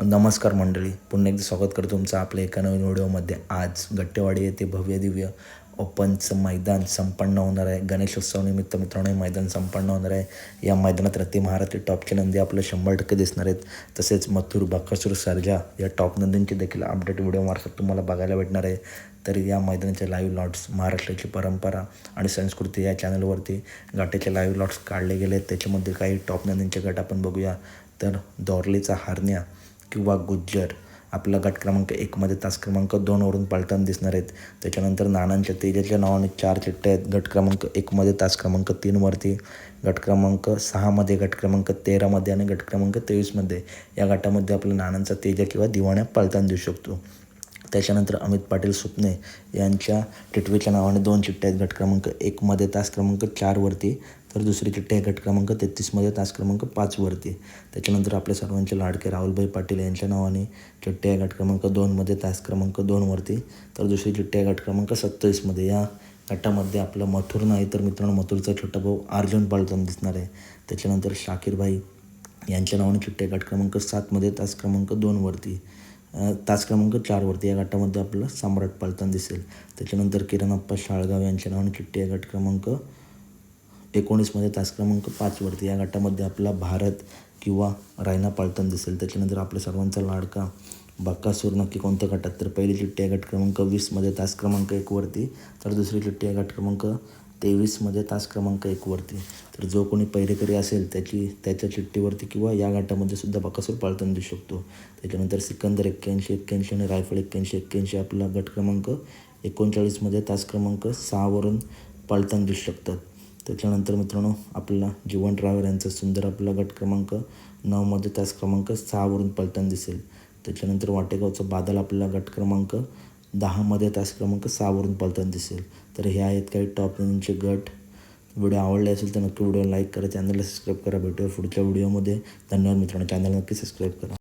नमस्कार मंडळी, पुन्हा एकदा स्वागत करतो तुमचं आपल्या एका नवीन व्हिडिओमध्ये. आज गट्टेवाडी येथे भव्य दिव्य ओपनचं मैदान संपन्न होणार आहे. गणेशोत्सवानिमित्त मित्रांनो हे मैदान संपन्न होणार आहे. या मैदानात रत्ती महाराष्ट्र टॉपचे नंदी आपलं 100% दिसणार आहेत. तसेच मथुर, बकासूर, सर्जा या टॉप नंदींची देखील अपडेट व्हिडिओमार्फत तुम्हाला बघायला भेटणार आहे. तर या मैदानाचे लाईव्ह लॉट्स महाराष्ट्राची परंपरा आणि संस्कृती या चॅनलवरती गाठ्याचे लाईव्ह लॉट्स काढले गेले आहेत. त्याच्यामध्ये काही टॉप नंदींचे गट आपण बघूया. तर दोरलीचा हरण्या किंवा गुज्जर आपला गट क्रमांक 1मध्ये तास क्रमांक 2वरून पळताना दिसणार आहेत. त्याच्यानंतर नानांच्या तेजाच्या नावाने 4 चिठ्ठ्या आहेत. गट क्रमांक 1मध्ये तास क्रमांक 3वरती, गट क्रमांक 6मध्ये, गट क्रमांक 13मध्ये आणि गट क्रमांक 23मध्ये या गटामध्ये आपल्या नानांचा तेजा किंवा दिवाण्या पळताना दिसू शकतो. त्याच्यानंतर अमित पाटील सुपणे यांच्या टिटवीच्या नावाने 2 चिठ्ठ्या आहेत. गट क्रमांक 1मध्ये तास क्रमांक 4वरती, तर दुसरी चिठ्ठी आहे गट क्रमांक 33मध्ये तास क्रमांक 5वरती. त्याच्यानंतर आपल्या सर्वांचे लाडके राहुलभाई पाटील यांच्या नावाने चिठ्ठी आहे गट क्रमांक 2मध्ये तास क्रमांक 2वरती, तर दुसरी चिठ्ठी आहे गट क्रमांक 27मध्ये. या गटामध्ये आपलं मथुर नाही तर मित्रांनो मथुरचा छोटा भाऊ अर्जुन पळताना दिसणार आहे. त्याच्यानंतर शाकीरभाई यांच्या नावाने चिठ्ठी आहे गट क्रमांक 7मध्ये तास क्रमांक 2वरती, तास क्रमांक 4वरती. या गटामध्ये आपलं सम्राट पळताना दिसेल. त्याच्यानंतर किरणप्पा शाळगाव यांच्या नावाने चिठ्ठी आहे गट क्रमांक 19मध्ये तास क्रमांक 5वरती. या गटामध्ये आपला भारत किंवा रायना पळताना दिसेल. त्याच्यानंतर आपल्या सर्वांचा लाडका बकासूर नक्की कोणत्या गटात, तर पहिली चिठ्ठी आहे गट क्रमांक 20मध्ये तास क्रमांक 1वरती, तर दुसरी चिठ्ठी आहे गट क्रमांक 23मध्ये तास क्रमांक 1वरती. तर जो कोणी पहिरेकरी असेल त्याच्या चिठ्ठीवरती किंवा या गटामध्ये सुद्धा बकासूर पळताना दिसू शकतो. त्याच्यानंतर सिकंदर 81 आणि रायफल 81 आपला गट क्रमांक 39मध्ये तास क्रमांक 6वरून पळताना दिसू शकतात. त्याच्यानंतर मित्रांनो आपला जीवन ड्रायव्हर यांचा सुंदर आपला गट क्रमांक 9मध्ये तास क्रमांक 6वरून पळताना दिसेल. त्याच्यानंतर वाटेगावचा बादल आपला गट क्रमांक 10मध्ये तास क्रमांक 6वरून पळताना दिसेल. तर हे आहेत काही टॉप नंदींचे गट. व्हिडिओ आवडले असेल तर नक्की व्हिडिओ लाईक करा, चॅनलला सबस्क्राईब करा. भेटूया पुढच्या व्हिडिओमध्ये. धन्यवाद मित्रांनो, चॅनल नक्की सबस्क्राईब करा.